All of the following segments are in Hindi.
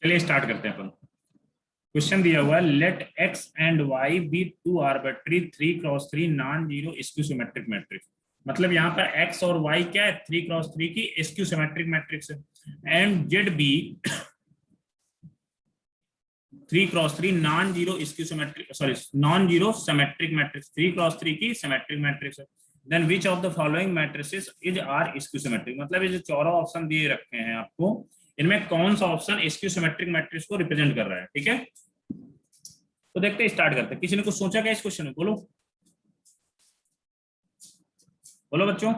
चलिए स्टार्ट करते हैं अपन। क्वेश्चन दिया हुआ है, let x and y be two arbitrary 3x3 non zero skew symmetric matrix. मतलब यहाँ पर एक्स और वाई क्या है, 3x3 की स्क्यू सिमेट्रिक मैट्रिक्स है। And z be 3x3 non zero skew symmetric, sorry non zero symmetric matrix, 3x3 की सिमेट्रिक मैट्रिक्स है। Then which of the following matrices is are skew symmetric. मतलब ये जो चारों ऑप्शन दिए रखे हैं आपको, इनमें कौन सा ऑप्शन स्क्यू सिमेट्रिक मैट्रिक्स को रिप्रेजेंट कर रहा है। ठीक है, तो देखते हैं, स्टार्ट करते हैं। किसी ने कुछ सोचा क्या इस क्वेश्चन में? बोलो बोलो बच्चों।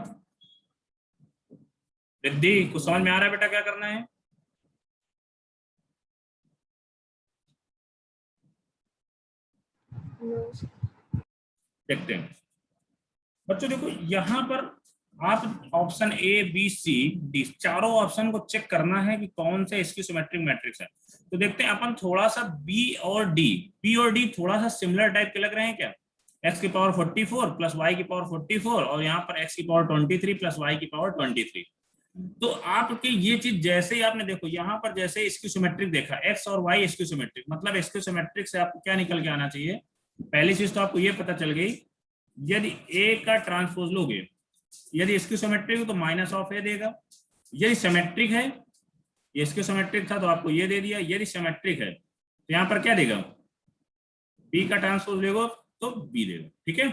रिद्धि, कुछ समझ में आ रहा है बेटा क्या करना है? देखते हैं बच्चों। देखो यहाँ पर आप option A B C D चारों ऑप्शन को चेक करना है कि कौन से इसकी सिमेट्रिक मैट्रिक्स है। तो देखते हैं अपन, थोड़ा सा बी और डी थोड़ा सा सिमिलर टाइप के लग रहे हैं क्या? एक्स की पावर 44 प्लस वाई की पावर 44 और यहाँ पर एक्स की पावर 23 प्लस वाई की पावर 23। तो आपके ये चीज जैसे ही आपने देखो यहाँ पर, जैसे इसकी सिमेट्रिक देखा एक्स और वाई इसकी सिमेट्रिक, मतलब इसकी सिमेट्रिक से आपको क्या निकल के आना चाहिए? पहली चीज तो आपको ये पता चल गई, यदि ए का ट्रांसपोज लोगे, यदि इसकी सिमेट्रिक हो तो माइनस ऑफ ए देगा। यदि सिमेट्रिक है, ये इसके सिमेट्रिक था तो आपको ये दे दिया। यदि सिमेट्रिक है तो यहाँ पर क्या देगा? बी का ट्रांसपोज लेगा तो बी देगा। ठीक है,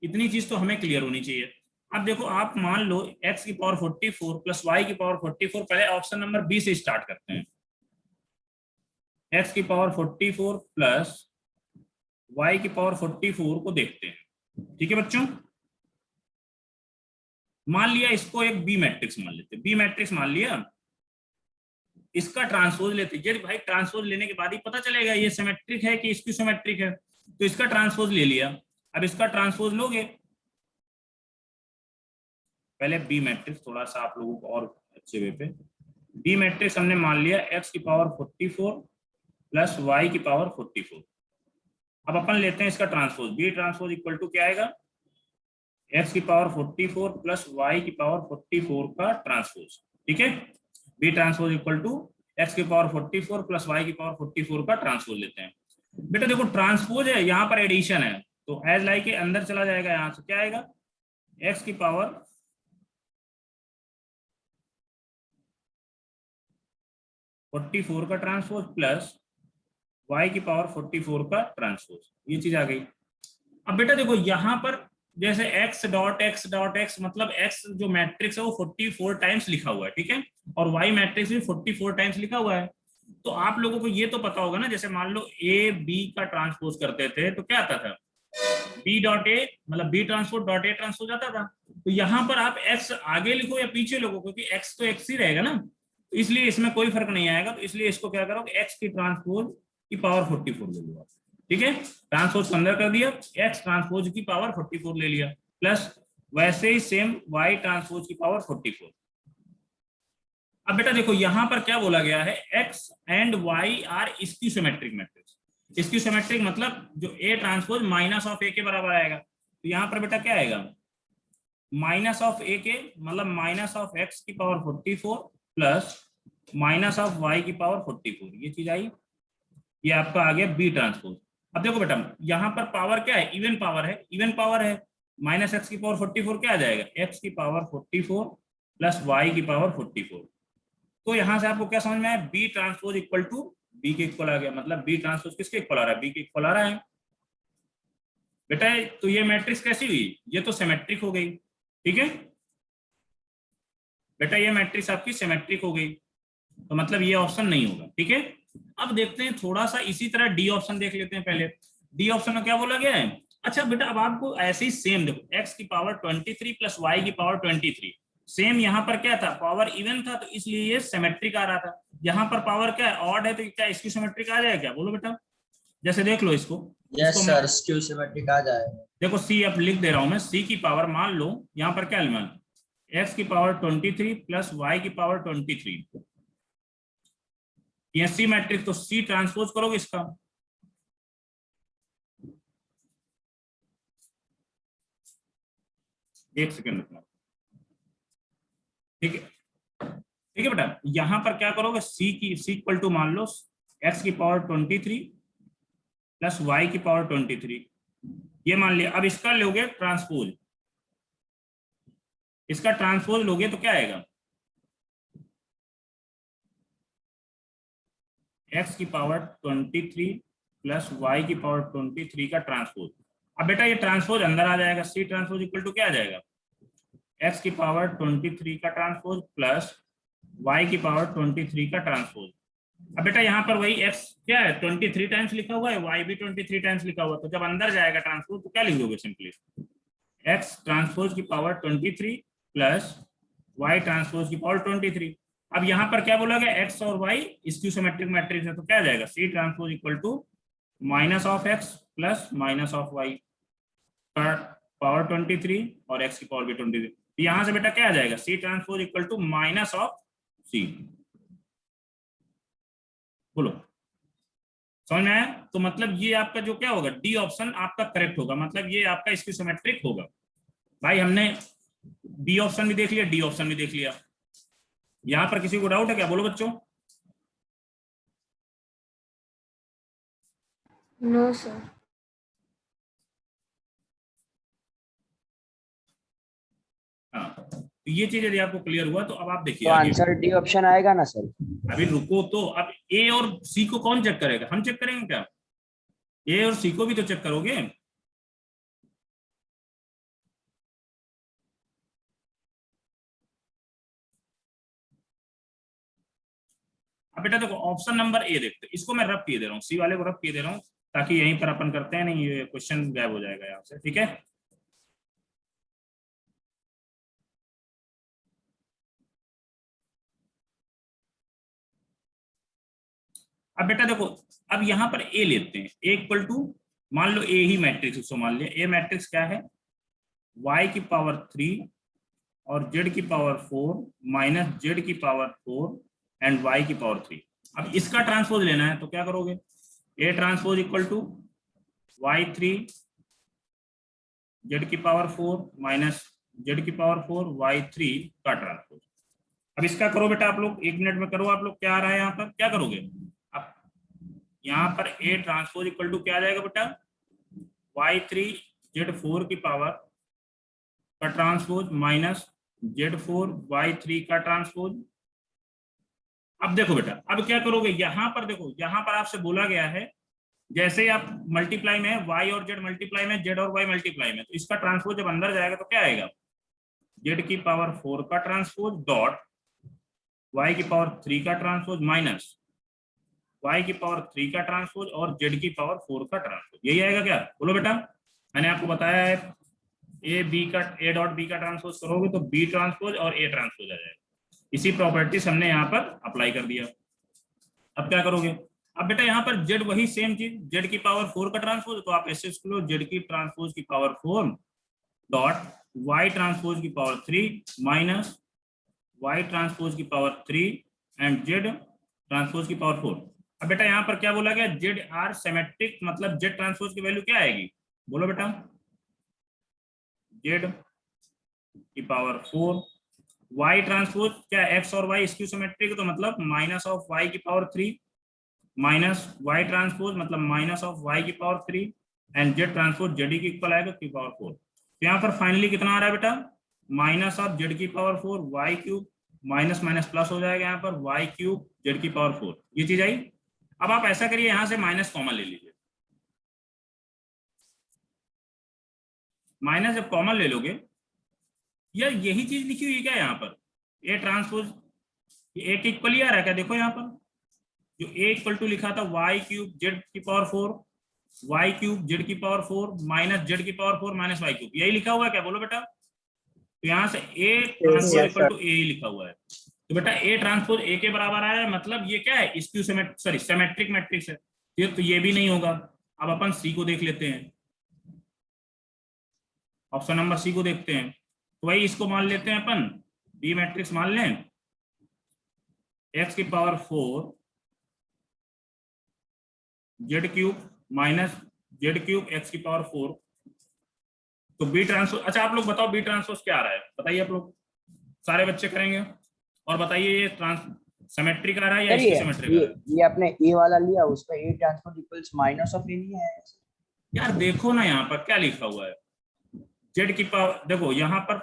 इतनी चीज तो हमें क्लियर होनी चाहिए। अब देखो, आप मान लो x की पावर 44 प्लस वाई की पावर 44, पहले ऑप्शन नंबर बी से स्टार्ट करते हैं। x की पावर 44 प्लस y की पावर 44 को देखते हैं। ठीक है बच्चों, मान लिया इसको एक बी मैट्रिक्स मान लेते, बी मैट्रिक्स मान लिया, इसका ट्रांसपोज लेते। यदि भाई ट्रांसपोज लेने के बाद ही पता चलेगा ये सिमेट्रिक है कि इसकी सिमेट्रिक है, तो इसका ट्रांसपोज ले लिया। अब इसका ट्रांसपोज लोगे, पहले बी मैट्रिक्स थोड़ा सा आप लोगों को और अच्छे वे पे, बी मैट्रिक्स हमने मान लिया x की पावर 44 प्लस y की पावर 44। अब अपन लेते हैं इसका transpose, B transpose equal to क्या आएगा? x की पावर 44 प्लस y की पावर 44 का ट्रांसपोज। ठीक है, B transpose equal to x की पावर 44 प्लस y की पावर 44 का ट्रांसपोज लेते हैं। बेटा देखो, ट्रांसपोज है, यहाँ पर एडिशन है, तो एज लाइक के अंदर चला जाएगा, यहाँ से क्या आएगा? x की पावर 44 का ट्रांसपोज प्लस y की पावर 44 का ट्रांसपोज, ये चीज आ गई। अब बेटा देखो यहाँ पर, जैसे x.x.x, मतलब x जो मैट्रिक्स है वो 44 टाइम्स लिखा हुआ है। ठीक है, और y मैट्रिक्स भी 44 टाइम्स लिखा हुआ है। तो आप लोगों को ये तो पता होगा ना, जैसे मान लो a b का ट्रांसपोज करते थे तो क्या आता था? b डॉट ए, मतलब b transpose dot A transpose आता था। तो यहाँ पर आप x आगे लिखो या पीछे लिखो, क्योंकि x तो x ही रहेगा ना, तो इसलिए इसमें कोई फर्क नहीं आएगा। तो इसलिए इसको क्या करोगे, x की ट्रांसपोज की पावर 44 ले लो। ठीक है, ट्रांसपोज अंदर कर दिया, x ट्रांसपोज की पावर 44 ले लिया, प्लस वैसे ही सेम y ट्रांसपोज की पावर 44। अब बेटा देखो यहाँ पर क्या बोला गया है, x एंड y आर इसकी सिमेट्रिक मैट्रिक्स। इसकी सिमेट्रिक मतलब जो a transpose minus of a के बराबर आएगा, तो यहाँ पर बेटा क्या आएगा? माइनस ऑफ a के, मतलब माइनस ऑफ x की power 44 plus minus of y की पावर 44, ये चीज आई। ये आपका आ गया बी ट्रांसपोज। अब देखो बेटा, यहाँ पर पावर क्या है? इवन पावर है, इवन पावर है। माइनस एक्स की पावर 44 क्या आ जाएगा? एक्स की पावर 44 प्लस वाई की पावर 44। तो यहाँ से आपको क्या समझ में आया? B transpose equal to B के इक्वल आ गया, मतलब बी ट्रांसपोज किसके इक्वल आ रहा है? बी के इक्वल आ रहा है बेटा। तो ये मैट्रिक्स कैसी हुई? ये तो सिमेट्रिक हो गई। ठीक है बेटा, ये मैट्रिक्स आपकी सिमेट्रिक हो गई, तो मतलब ये ऑप्शन नहीं होगा। ठीक है, अब देखते हैं थोड़ा सा इसी तरह डी ऑप्शन देख लेते हैं। पहले डी ऑप्शन में क्या बोला गया है? अच्छा बेटा, अब आपको ऐसे ही सेम देखो, x की पावर 23 प्लस वाई की पावर 23, सेम यहाँ पर क्या था? पावर इवन था, तो इसलिए ये सिमेट्रिक आ रहा था। यहाँ पर पावर क्या है? ऑड है, तो क्या इसकी सिमेट्रिक आ जाएगा क्या? बोलो बेटा, जैसे देख लो इसको। यस सर, स्क्यू सिमेट्रिक आ जाएगा। देखो सी, अब लिख दे रहा हूं मैं, सी की पावर मान लो यहाँ पर क्या मान, x की पावर 23 प्लस वाई की पावर 23, ये सी मैट्रिक्स, तो सी ट्रांसपोज करोगे इसका। एक सेकेंड रुकना। ठीक है, ठीक है बेटा। यहां पर क्या करोगे, सी इक्वल टू मान लो x की पावर 23 प्लस y की पावर 23, ये मान लिया। अब इसका लोगे ट्रांसपोज, इसका ट्रांसपोज लोगे तो क्या आएगा, x की पावर 23 प्लस y की पावर 23 का ट्रांसपोज। अब बेटा ये ट्रांसपोज अंदर आ जाएगा, सी ट्रांसपोज इक्वल टू क्या आ जाएगा, x की पावर 23 का ट्रांसपोज प्लस y की पावर 23 का ट्रांसपोज। अब बेटा यहाँ पर वही x क्या है 23 टाइम्स लिखा हुआ है, y भी 23 टाइम्स लिखा हुआ है, तो जब अंदर जाएगा ट्रांसपोज तो क्या लिख दोगे, सिंपली x ट्रांसपोज की पावर 23 प्लस y ट्रांसपोज की पावर 23। अब यहाँ पर क्या बोला गया, x और y स्क्यू सिमेट्रिक मैट्रिक्स है, तो क्या आ जाएगा, c transpose equal to minus of x plus minus of y का पावर 23 और x की पावर भी 23। यहाँ से बेटा क्या आ जाएगा, c transpose equal to minus of c। बोलो समझ में आया? तो मतलब ये आपका जो क्या होगा, डी ऑप्शन आपका करेक्ट होगा, मतलब ये आपका स्क्यू सिमेट्रिक होगा। भाई हमने बी ऑप्शन भी देख लिया, डी ऑप्शन भी देख लिया। यहां पर किसी को डाउट है क्या, बोलो बच्चों। No sir. हाँ, तो ये चीज यदि आपको क्लियर हुआ तो अब आप देखिए तो आगे। आंसर डी ऑप्शन आएगा ना सर? अभी रुको, तो अब ए और सी को कौन चेक करेगा, हम चेक करेंगे क्या, ए और सी को भी तो चेक करोगे। अब बेटा देखो ऑप्शन नंबर ए देखते, इसको मैं रब किए दे रहा हूँ, सी वाले को रब किए दे रहा हूँ, ताकि यहीं पर अपन करते हैं, नहीं ये क्वेश्चन गायब हो जाएगा यहाँ से, ठीक है। अब बेटा देखो, अब यहाँ पर ए लेते हैं, ए इक्वल टू मान लो ए ही मैट्रिक्स, उसको मान लिया। ए मैट्रिक्स क्या है, y की पावर 3 और z की पावर 4 माइनस z की पावर 4 एंड y की पावर 3। अब इसका ट्रांसपोज लेना है तो क्या करोगे, A transpose equal to y3 z की पावर 4 माइनस z की पावर 4 y3 का ट्रांसपोज। अब इसका करो बेटा आप लोग, 1 मिनट में करो आप लोग, क्या आ रहा है यहाँ पर, क्या करोगे। अब यहाँ पर ए ट्रांसपोज इक्वल टू क्या आ जाएगा बेटा, y3 z4 की पावर का ट्रांसपोज माइनस z4 y3 का ट्रांसपोज। अब देखो बेटा, अब क्या करोगे, यहां पर देखो, यहां पर आपसे बोला गया है जैसे ही आप मल्टीप्लाई में y और z मल्टीप्लाई में, z और y मल्टीप्लाई में, तो इसका ट्रांसपोज जब अंदर जाएगा तो क्या आएगा, z की पावर 4 का ट्रांसपोज डॉट y की पावर 3 का ट्रांसपोज माइनस y की पावर 3 का ट्रांसपोज और z की पावर 4 का ट्रांसपोज। यही आएगा क्या, बोलो बेटा। मैंने आपको बताया है ए डॉट बी का ट्रांसपोज करोगे तो बी ट्रांसपोज और ए ट्रांसपोज आ जाएगा। इसी प्रॉपर्टीज हमने यहाँ पर अप्लाई कर दिया। अब क्या करोगे, अब बेटा यहाँ पर z वही सेम चीज, z की पावर 4 का ट्रांसपोज, तो आप ऐसे लो z की ट्रांसपोज की पावर 4 डॉट y ट्रांसपोज की पावर 3 माइनस y ट्रांसपोज की पावर 3 एंड z ट्रांसपोज की पावर 4। अब बेटा यहाँ पर क्या बोला गया, जेड आर सिमेट्रिक, मतलब जेड ट्रांसपोज की वैल्यू क्या आएगी, बोलो बेटा, जेड की पावर 4 y ट्रांसपोज क्या, x और y स्क्यू सिमेट्रिक, तो मतलब माइनस ऑफ y की पावर 3 माइनस y ट्रांसपोज मतलब माइनस ऑफ y की power 3 and z transpose z की इक्वल आएगा की पावर 4। तो यहाँ पर फाइनली कितना आ रहा है बेटा, माइनस ऑफ z की power 4 y cube minus minus plus हो जाएगा, यहाँ पर y क्यूब z की पावर 4, ये चीज आई। अब आप ऐसा करिए, यहां से माइनस कॉमन ले लीजिए, माइनस जब कॉमन ले लोगे, यार यही चीज लिखी हुई है क्या यहाँ पर, ए ट्रांसपोज ए के इक्वल ही आ रहा है क्या, देखो यहाँ पर जो ए इक्वल टू लिखा था y क्यूब जेड की पावर 4 y क्यूब जेड की पावर 4 माइनस जेड की पावर 4 माइनस y क्यूब, यही लिखा हुआ है क्या, बोलो बेटा। तो यहाँ से ए ट्रांसपोज इक्वल टू ए ही लिखा हुआ है, तो बेटा ए ट्रांसपोज ए के बराबर आया है, मतलब ये क्या है, स्क्यू सिमेट्रिक मैट्रिक्स है, तो ये भी नहीं होगा। अब अपन सी को देख लेते हैं, ऑप्शन नंबर सी को देखते हैं, तो वही इसको मान लेते हैं अपन, बी मैट्रिक्स मान लें, x की power 4 Z cube minus Z cube x की पावर 4, तो बी ट्रांसपोज। अच्छा आप लोग बताओ बी ट्रांसपोज क्या आ रहा है, बताइए आप लोग, सारे बच्चे करेंगे, और बताइए ये ट्रांस सिमेट्रिक आ रहा है या सर इसकी सिमेट्रिक आ रहा है? ये आपने ए वाला लिया, उसका A transpose equals minus of A नहीं है? यार देखो ना यहाँ पर क्या लिखा हुआ है, जेड की पावर, देखो यहाँ पर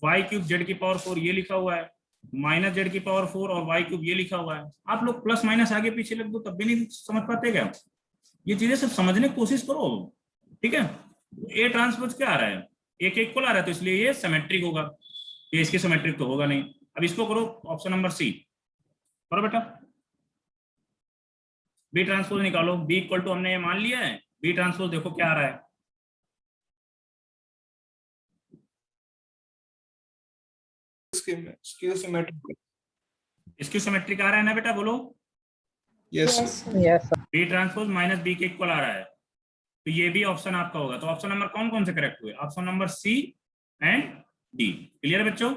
वाई क्यूब जेड की पावर 4 ये लिखा हुआ है, माइनस जेड की पावर 4 और वाई क्यूब ये लिखा हुआ है। आप लोग प्लस माइनस आगे पीछे लिख दो तब भी नहीं समझ पाते क्या? ये चीजें सब समझने की कोशिश करो, ठीक है। ए ट्रांसपोज क्या आ रहा है, एक इक्वल आ रहा है, तो इसलिए ये सिमेट्रिक होगा, ये इसकी सिमेट्रिक तो होगा नहीं। अब इसको करो ऑप्शन नंबर सी, करो बेटा। बी ट्रांसपोज निकालो, बी इक्वल टू हमने ये मान लिया है, बी ट्रांसपोज देखो क्या आ रहा है, स्क्यू सिमेट्रिक। इसकी सिमेट्रिक आ रहा है ना बेटा, बोलो। Yes yes B transpose minus B के इक्वल आ रहा है, तो ये भी ऑप्शन आपका होगा। तो ऑप्शन नंबर कौन कौन से करेक्ट हुए? Option number C and D. Clear है बच्चों?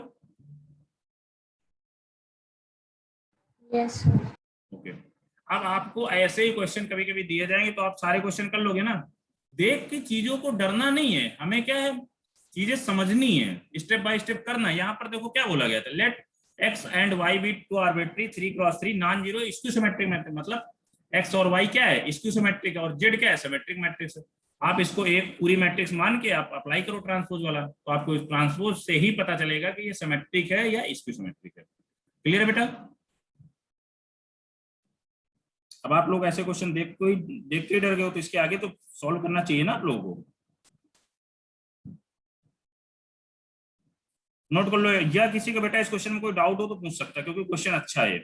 Yes okay. अब आपको ऐसे ही क्वेश्चन कभी कभी दिए जाएंगे तो आप सारे क्वेश्चन कर लोगे ना, देख के चीजों को डरना नहीं है, हमें क्या है, चीजें समझनी है, स्टेप बाय स्टेप करना है। यहाँ पर देखो क्या बोला गया था, let x and y be two arbitrary 3x3 non zero skew symmetric matrix, मतलब एक्स और वाई क्या है, स्क्यू सिमेट्रिक, और जेड क्या है, सिमेट्रिक मैट्रिक्स है। आप इसको एक पूरी मैट्रिक्स मान के आप अप्लाई करो ट्रांसपोज वाला, तो आपको ट्रांसपोज से ही पता चलेगा कि ये सिमेट्रिक है या स्क्यू सिमेट्रिक है। क्लियर है बेटा? अब आप लोग ऐसे क्वेश्चन देख के डर गए हो, तो इसके आगे तो सॉल्व करना चाहिए ना आप लोगों को। नोट कर लो, या किसी का बेटा इस क्वेश्चन में कोई डाउट हो तो पूछ सकता है, क्योंकि क्वेश्चन अच्छा है।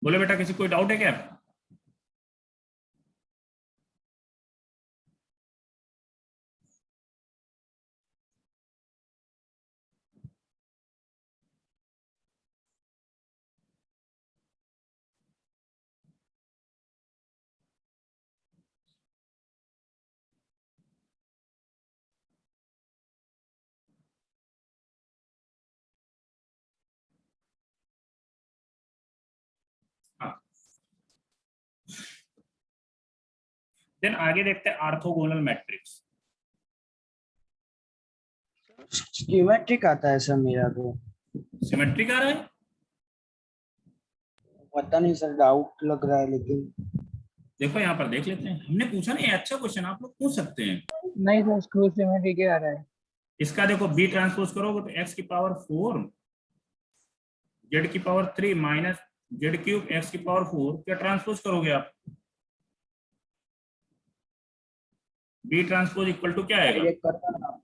बोले बेटा, किसी कोई डाउट है क्या? हाँ, देन आगे देखते हैं ऑर्थोगोनल मैट्रिक्स। स्कीमेट्रिक आता है सर मेरा तो। सिमेट्रिक आ रहा है? पता नहीं सर, डाउट लग रहा है लेकिन। देखो यहाँ पर देख लेते हैं, हमने पूछा ना, ये अच्छा क्वेश्चन, आप लोग पूछ सकते हैं। नहीं सर, स्क्रू सिमेट्रिक आ रहा है। इसका देखो बी ट्रांसपोज करोगे तो एक्स की पावर 4 जेड की power 3 minus Z cube X की पावर 4, क्या ट्रांसपोज करोगे आप? बी ट्रांसपोज इक्वल टू क्या आएगा, डायरेक्ट करता ना।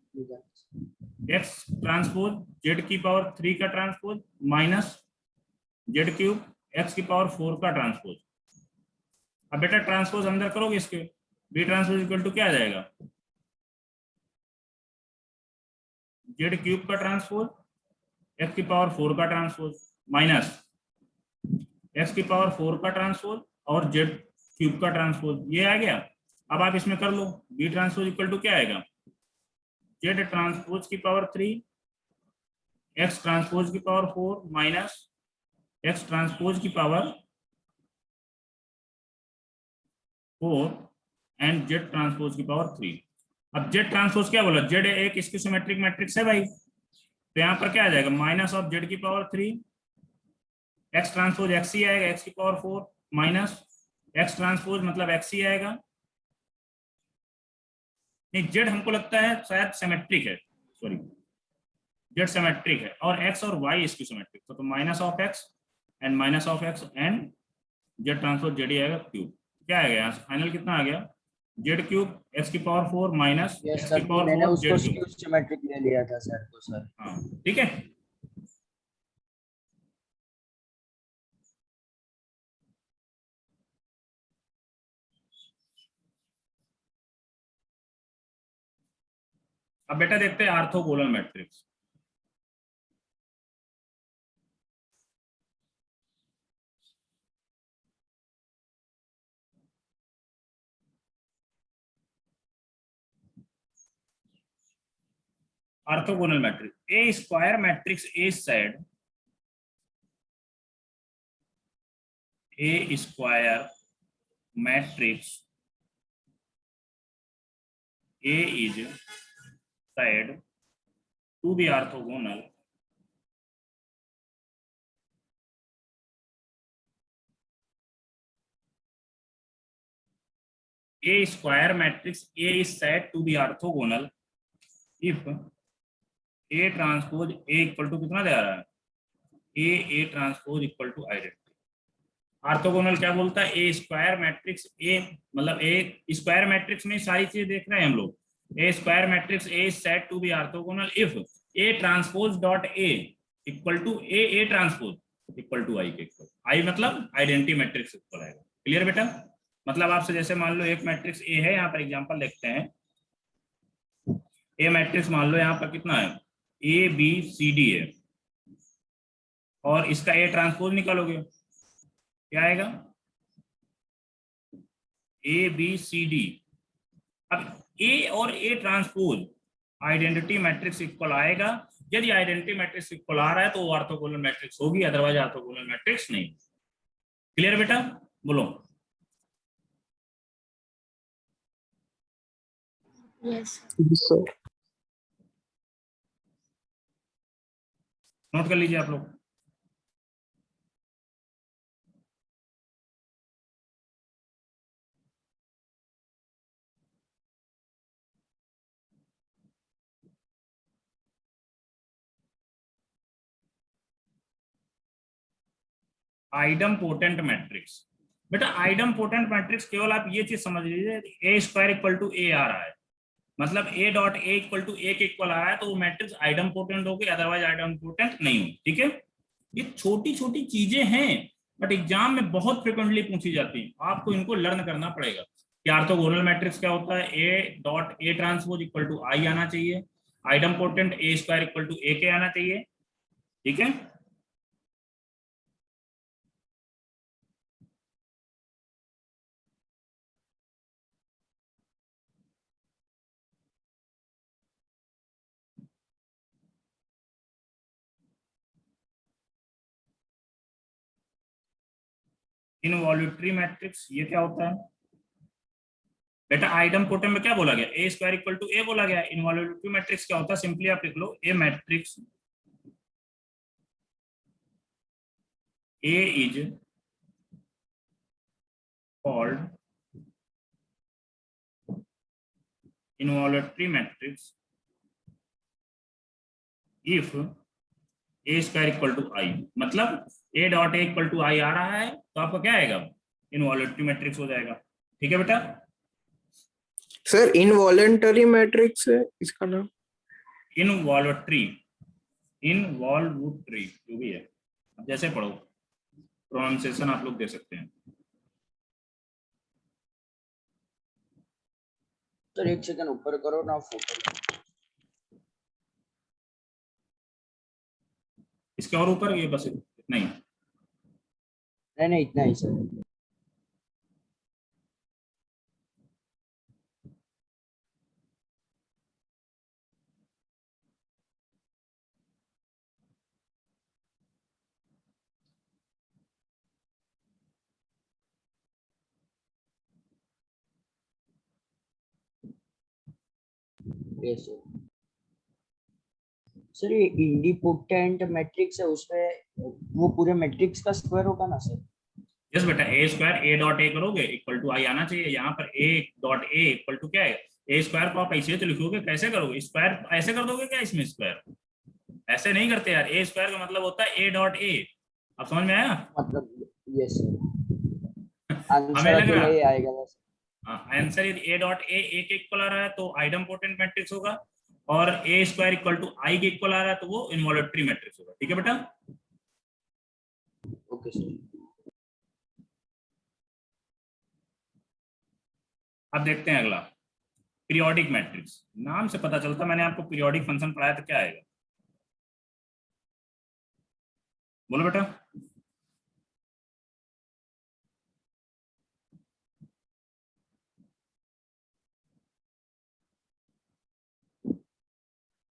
एक्स ट्रांसपोज जेड की पावर 3 का transpose minus Z cube X की पावर 4 का ट्रांसपोज। अब बेटा ट्रांसपोज अंदर करोगे इसके, बी ट्रांसपोज इक्वल टू क्या आ जाएगा, जेड क्यूब का ट्रांसपोज एक्स की पावर 4 का ट्रांसपोज माइनस एक्स की पावर 4 का ट्रांसपोज और जेड क्यूब का ट्रांसपोज, ये आ गया। अब आप इसमें कर लो, बी ट्रांसपोज इक्वल टू क्या आएगा, जेड ट्रांसपोज की पावर 3 एक्स ट्रांसपोज की पावर 4 माइनस एक्स ट्रांसपोज की पावर 4 एंड जेड ट्रांसपोज की पावर 3। अब जेड ट्रांसपोज क्या बोला, जेड एक इसकी सिमेट्रिक मैट्रिक्स है भाई, तो यहाँ पर क्या आ जाएगा, माइनस ऑफ जेड की पावर 3, एक्स ट्रांसपोज एक्स ही आएगा, एक्स की पावर 4 माइनस एक्स ट्रांसपोज मतलब एक्स ही आएगा। नहीं, जेड हमको लगता है शायद सिमेट्रिक है, सॉरी जेड सिमेट्रिक है, और एक्स और वाई इसकी सिमेट्रिक, तो minus of X and minus of X and Z transpose Z ही आएगा क्यूब। क्या आ गया फाइनल, कितना आ गया, जेड क्यूब एक्स की power 4 minus yes X sir, की पावर मैंने 4 उसको जेड स्क्यू क्यूब। सिमेट्रिक ले लिया था सर, तो सर। हाँ ठीक है। अब बेटा देखते हैं orthogonal matrix. Orthogonal matrix, A square matrix A said A square matrix A is said to be orthogonal A square matrix A is said to be orthogonal if A transpose A equal to कितना दे रहा है, A transpose equal to identity। Orthogonal क्या बोलता है, ए स्क्वायर मैट्रिक्स ए, मतलब ए स्क्वायर मैट्रिक्स में सारी चीजें देख रहे हैं हम लोग। A square matrix A is said to be orthogonal if A transpose dot A equal to A transpose equal to I के इक्वल, आई मतलब आइडेंटिटी मैट्रिक्स इक्वल आएगा। क्लियर बेटा? मतलब आपसे जैसे मान लो एक मैट्रिक्स ए है, यहाँ पर एग्जांपल देखते हैं, ए मैट्रिक्स मान लो यहाँ पर कितना है, ए बी सी डी है, और इसका ए ट्रांसपोज निकालोगे क्या आएगा, ए बी सी डी। अब ए और A transpose identity matrix equal आएगा, यदि आइडेंटिटी मैट्रिक्स इक्वल आ रहा है तो वो ऑर्थोगोनल मैट्रिक्स होगी, अदरवाइज ऑर्थोगोनल मैट्रिक्स नहीं। क्लियर बेटा? बोलो। Yes sir. नोट कर लीजिए आप लोग। आइडम पोटेंट मैट्रिक्स, बेटा आइडम पोटेंट मैट्रिक्स केवल आप ये चीज समझ लीजिए, A square equal to A आ रहा है, मतलब A dot A equal to A के इक्वल आ रहा है तो वो मैट्रिक्स आइडम पोटेंट होगी, अदरवाइज आइडम पोटेंट नहीं होगी। ठीक है, ये छोटी छोटी चीजें हैं बट एग्जाम में बहुत फ्रिक्वेंटली पूछी जाती है, आपको इनको लर्न करना पड़ेगा कि ऑर्थोगोनल मैट्रिक्स क्या होता है, A dot A transpose equal to I आना चाहिए, idempotent A square equal to A के आना चाहिए। ठीक है, इनवॉल्यूटरी मैट्रिक्स ये क्या होता है बेटा, आइडम पोटेंट में क्या बोला गया, ए स्क्वायर इक्वल टू ए बोला गया। इनवॉल्यूटरी मैट्रिक्स क्या होता है, सिंपली आप लिख लो A matrix A is called involutory matrix if A square equal to I, मतलब A dot A equal to I आ रहा है तो आपका क्या आएगा, इनवॉल्यूटरी मैट्रिक्स हो जाएगा। ठीक है बेटा? सर इनवॉलंटरी मैट्रिक्स है इसका नाम? इनवॉल्यूटरी, इनवॉल्यूटरी जो भी है, अब जैसे पढ़ो, प्रोनाउंसिएशन आप लोग दे सकते हैं। सर एक सेकंड ऊपर करो ना, फोटो इसके और ऊपर ये बस इतना ही। नहीं इतना ही सर। यस सर, ये इंडिपोटेंट मैट्रिक्स है, उसमें वो पूरे मैट्रिक्स का स्क्वायर होगा ना सर? यस बेटा, ए स्क्वायर ए डॉट ए करोगे इक्वल टू आई आना चाहिए, यहाँ पर A dot A equal to क्या है, ए स्क्वायर को आप ऐसे तो लिखोगे, कैसे करोगे, स्क्वायर ऐसे कर दोगे क्या, इसमें स्क्वायर ऐसे नहीं करते यार, ए स्क्वायर का मतलब होता है ए डॉट ए। अब समझ में आया? मतलब यस सर, हमें आंसर लग रहा ये आएगा बस। आंसर यदि ए डॉट ए के इक्वल आ रहा है तो आइडम पोटेंट मैट्रिक्स होगा, और ए स्क्वायर इक्वल टू आई के इक्वल आ रहा है तो वो इनवॉल्यूटरी मैट्रिक्स होगा। ठीक है बेटा? Okay sir. अब देखते हैं अगला, पीरियोडिक मैट्रिक्स। नाम से पता चलता मैंने आपको पीरियोडिक फंक्शन पढ़ाया तो क्या आएगा, बोलो बेटा।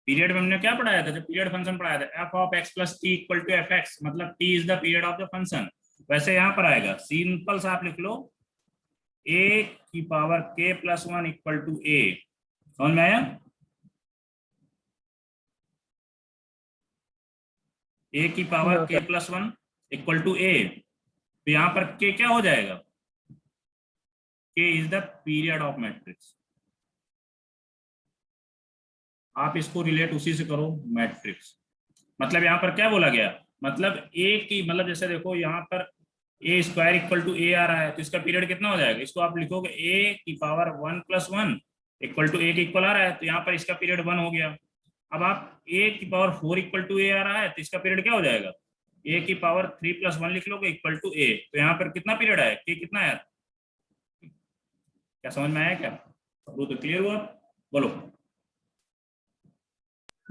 पीरियड में हमने क्या पढ़ाया था, जब पीरियड फंक्शन पढ़ाया था, F of X plus T equal to F X, मतलब T is the period of the function. वैसे यहाँ पर आएगा, सिंपल सा आप लिख लो ए की पावर के प्लस वन इक्वल टू ए। समझ में आया? ए की पावर No, के प्लस वन इक्वल टू ए, तो यहाँ पर के क्या हो जाएगा, के is the period of matrix. आप इसको रिलेट उसी से करो, मैट्रिक्स मतलब यहाँ पर क्या बोला गया, मतलब ए की मतलब जैसे देखो यहाँ पर ए स्क्वायर इक्वल टू ए आ रहा है, तो इसका पीरियड कितना हो जाएगा, इसको आप लिखोगे ए की power one plus one equal to A के इक्वल आ रहा है, तो यहाँ पर इसका पीरियड वन हो गया। अब आप ए की power four equal to A आ रहा है, तो इसका पीरियड क्या हो जाएगा, ए की पावर थ्री प्लस वन लिख लोगे इक्वल टू ए, तो यहाँ पर कितना पीरियड है, के कितना है, क्या समझ में आया क्या, वो तो क्लियर हुआ, बोलो।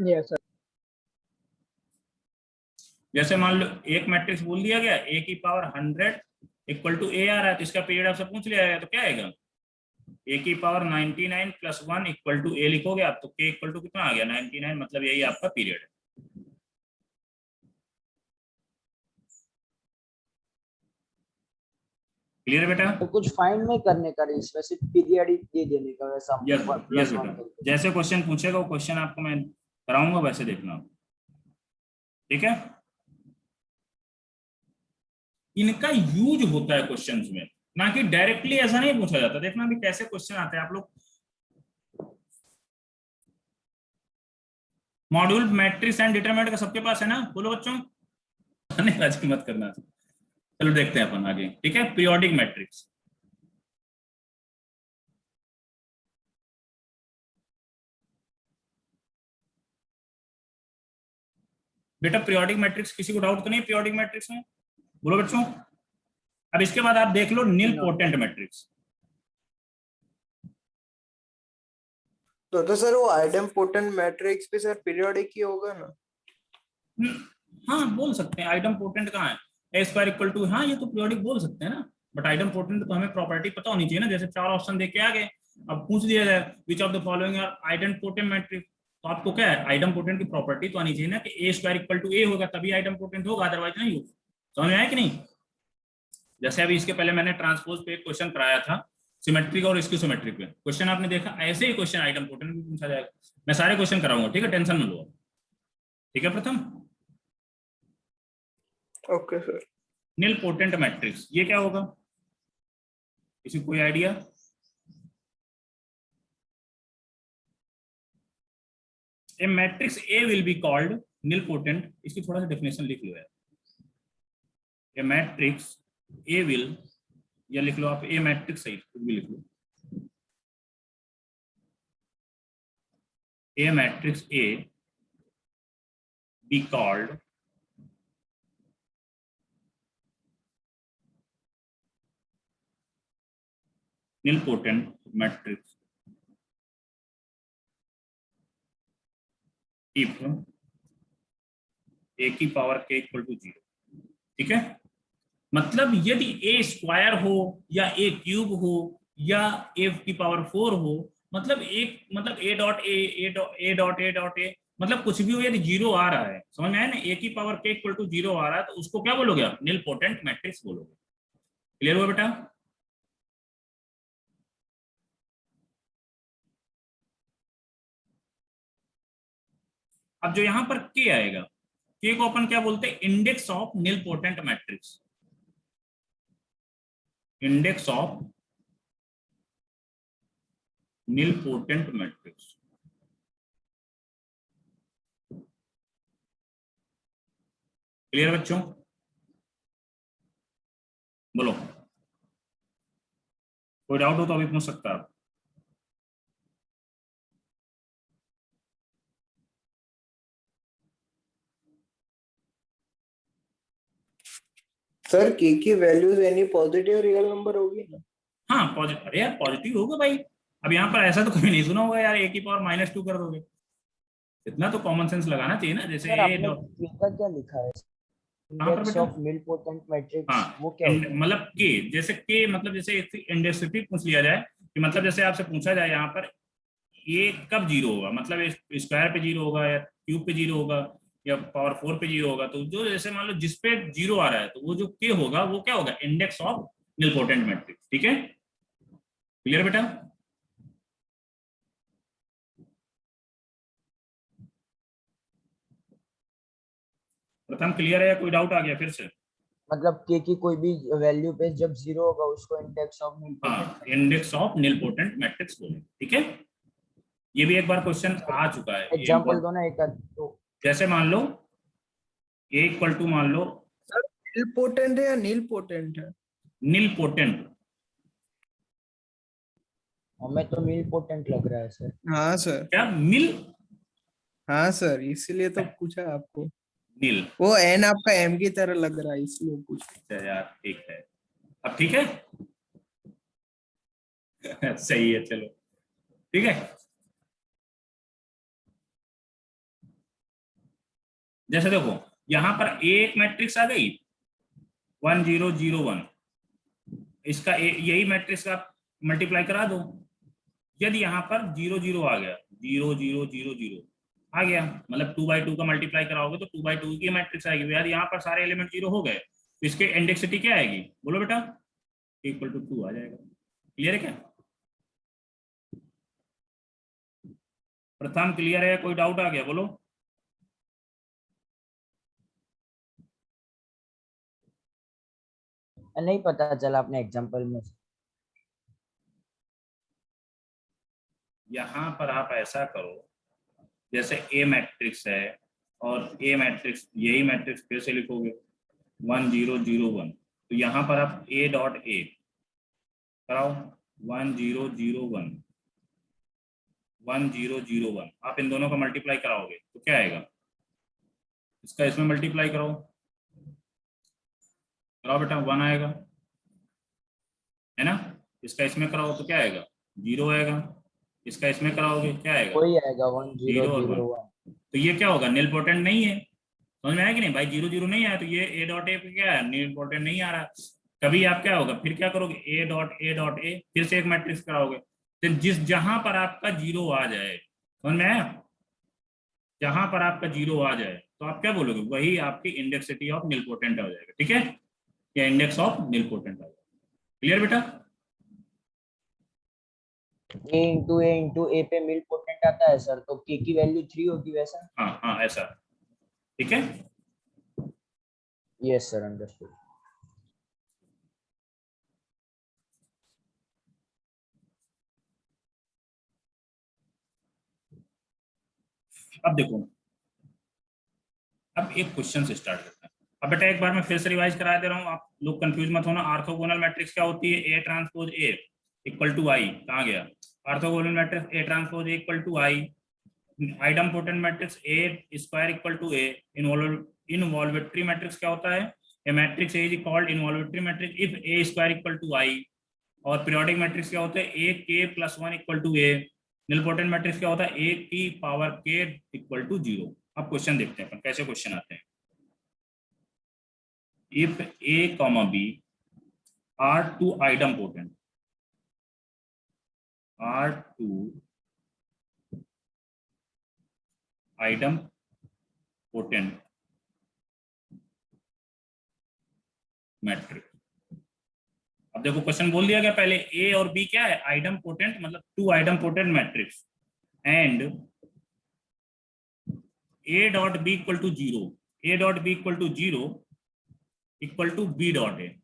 yes sir. जैसे मान लो एक मैट्रिक्स बोल दिया गया ए की पावर 100 इक्वल टू ए आ रहा है, तो इसका पीरियड आपसे पूछ लिया गया, तो क्या आएगा, ए की power 99 plus one equal to A लिखोगे आप, तो के इक्वल टू कितना आ गया 99, मतलब यही आपका पीरियड है। क्लियर बेटा, तो कुछ फाइंड नहीं करने का रेस, वैसे पीरियड ही दे देने का वैसा यस यस +1 बेटा, करके। जैसे क्वेश्चन पूछेगा वो क्वेश्चन आपको मैं कराऊंगा वैसे देखना, ठीक है। इनका यूज होता है क्वेश्चंस में, ना कि डायरेक्टली ऐसा नहीं पूछा जाता। देखना अभी कैसे क्वेश्चन आते हैं, आप लोग मॉड्यूल मैट्रिक्स एंड डिटरमिनेंट का सबके पास है ना, बोलो बच्चों, धन्यवाद मत करना। चलो देखते हैं अपन आगे, ठीक है। पीरियोडिक मैट्रिक्स, बेटा पीरियोडिक मैट्रिक्स किसी को डाउट तो नहीं पीरियोडिक मैट्रिक्स में, बोलो बच्चों। अब इसके बाद आप देख लो नील पोटेंट मैट्रिक्स। तो सर वो आइडेम्पोटेंट मैट्रिक्स भी सर पीरियोडिक ही होगा ना? हाँ बोल सकते हैं, आइटम पोटेंट कहाँ है, ए स्क्वायर इक्वल टू, हाँ ये तो पीरियोडिक बोल सकते हैं ना, बट आइटम पोटेंट तो हमें प्रॉपर्टी पता होनी चाहिए ना, जैसे चार ऑप्शन देख के आ गए, अब पूछ दिया जाए which of the following are idempotent matrix, तो आपको क्या है आइटम पोटेंट की प्रॉपर्टी तो आनी चाहिए ना कि ए स्क्वायर इक्वल टू ए होगा तभी आइटम पोटेंट होगा, अदरवाइज नहीं होगा। समझ में आया कि नहीं। जैसे अभी इसके पहले मैंने ट्रांसपोज पे एक क्वेश्चन कराया था सिमेट्रिक और इसकी सिमेट्रिक पे, क्वेश्चन आपने देखा, ऐसे ही क्वेश्चन आइटम पोटेंट भी पूछा जाएगा। मैं सारे क्वेश्चन कराऊंगा, ठीक है, टेंशन न लो, ठीक है। Pratham okay sir. Nilpotent matrix ये क्या होगा, किसी कोई idea. A matrix A will be called nilpotent, इसकी थोड़ा सा डेफिनेशन लिख लो यार। ए मैट्रिक्स ए विल, या लिख लो आप ए मैट्रिक्स, सही कुछ भी लिख लो, A matrix A be called nilpotent matrix if a की पावर k इक्वल टू 0, ठीक है। मतलब यदि a स्क्वायर हो या a क्यूब हो या a की पावर 4 हो, मतलब एक मतलब a डॉट a मतलब कुछ भी हो, यदि जीरो आ रहा है, समझ में आया ना, a की पावर k इक्वल टू 0 आ रहा है, तो उसको क्या बोलोगे आप, nilpotent मैट्रिक्स बोलोगे। क्लियर हुआ बेटा। अब जो यहां पर k आएगा, k को अपन क्या बोलते हैं, index of nilpotent matrix, index of nilpotent matrix. Clear बच्चों, बोलो, कोई डाउट हो तो अभी पूछ सकता है। सर के की values any positive real number होगी ना? हाँ पॉजिटिव, अरे यार पॉजिटिव होगा भाई, अब यहाँ पर ऐसा तो कभी नहीं सुना होगा यार ए की पावर -2 कर दोगे, इतना तो कॉमन सेंस लगाना चाहिए ना। जैसे सर ए आपने के का क्या लिखा है, कहाँ पर इंडेक्स बेटा, ऑफ नीलपोटेंट मैट्रिक्स, हाँ वो क्या होता है? मतलब के, जैसे के मतलब जैसे इंडेक्सिटी पूछ लिया जाए कि मतलब जैसे आपसे पूछा जाए यहाँ पर ये कब जीरो होगा, मतलब स्क्वायर पे जीरो होगा या क्यूब पे जीरो होगा या पावर 4 पे जीरो होगा, तो जो जैसे मान लो जिस पे जीरो आ रहा है, तो वो जो के होगा वो क्या होगा, इंडेक्स ऑफ नीलपोटेंट मैट्रिक्स, ठीक है। क्लियर बेटा। प्रथम क्लियर है या कोई डाउट आ गया फिर से? मतलब के की कोई भी वैल्यू पे जब जीरो होगा उसको इंडेक्स ऑफ हाँ, इंडेक्स ऑफ निलपोटेंट मैट्रिक्स बोले, ठीक है। ये भी एक बार क्वेश्चन आ चुका है, ये एग्जांपल दो ना एक आध तो। जैसे मान लो a इक्वल टू मान लो निलपोटेंट है या नीलपोटेंट है? निलपोटेंट। हमें तो नील पोटेंट लग रहा है सर। हाँ सर। क्या मिल? हाँ सर, इसीलिए तो पूछा आपको। नील। वो एन आपका एम की तरह लग रहा है इसलिए पूछा। अच्छा यार, ठीक है, अब ठीक है। सही है, चलो ठीक है। जैसे देखो यहां पर एक मैट्रिक्स आ गई 1 0 0 1, इसका यही मैट्रिक्स का मल्टीप्लाई करा दो। यदि यहाँ पर 0 0 आ गया, 0 0 0 0 आ गया, मतलब 2/2 का मल्टीप्लाई कराओगे तो 2/2 की मैट्रिक्स आएगी। यार यहाँ पर सारे एलिमेंट 0 हो गए तो इसके इंडेक्सिटी क्या आएगी बोलो बेटा? इक्वल टू 2 आ जाएगा। क्लियर है क्या? प्रथम क्लियर है? कोई डाउट आ गया बोलो? नहीं पता चला अपने एग्जांपल में। यहाँ पर आप ऐसा करो, जैसे ए मैट्रिक्स है और ए मैट्रिक्स, यही मैट्रिक्स फिर से लिखोगे 1 0 0 1, तो यहाँ पर आप a डॉट ए कराओ 1 0 0 1 1 0 0 1, आप इन दोनों का मल्टीप्लाई कराओगे तो क्या आएगा? इसका इसमें मल्टीप्लाई कराओ बेटा, 1 आएगा, है ना। इसका इसमें कराओ तो क्या आएगा? 0 आएगा। इसका इसमें कराओगे क्या आएगा? वही आएगा 1 0 0 और 1। 0 1। तो ये क्या होगा? निलपोटेंट नहीं है। समझ में आया कि नहीं भाई? 0 0 नहीं आया तो ये ए डॉट ए क्या है? निलपोटेंट नहीं आ रहा। कभी आप क्या होगा, फिर क्या करोगे? ए डॉट ए, फिर से एक मैट्रिक्स कराओगे, तो जहां पर आपका 0 आ जाए, समझ में आया? जहां पर आपका 0 आ जाए तो आप क्या बोलोगे? वही आपकी इंडेक्सिटी ऑफ निलपोटेंट आ जाएगा, ठीक है, या इंडेक्स ऑफ निलपोटेंट आ जाएगा। क्लियर बेटा? ए इंटू ए पे मिल पोटेंट आता है सर, तो के की वैल्यू 3 होगी वैसा। हाँ हाँ ऐसा, ठीक है। Yes sir, understood. अब देखो, अब एक क्वेश्चन से स्टार्ट करते हैं। अब बेटा एक बार मैं फिर से रिवाइज करा दे रहा हूँ, आप लोग कंफ्यूज मत होना। ऑर्थोगोनल मैट्रिक्स क्या होती है? A transpose A equal to I. कहाँ गया? Orthogonal matrix A transpose A equal to I. Idempotent matrix A square equal to A. Involutory matrix क्या होता है? A matrix is called involutory matrix if A square equal to I. और पीरियोडिक मैट्रिक्स क्या होता है? ए के plus 1 equal to A. Nilpotent matrix क्या होता है? ए की पावर के इक्वल टू 0। अब क्वेश्चन देखते हैं कैसे क्वेश्चन आते हैं। If A comma B are two idempotent, are two idempotent matrix. अब देखो क्वेश्चन बोल दिया गया पहले, ए और बी क्या है? आइडम्पोटेंट, मतलब two idempotent matrix, and A dot B equal to 0, A dot B equal to 0 equal to B dot A,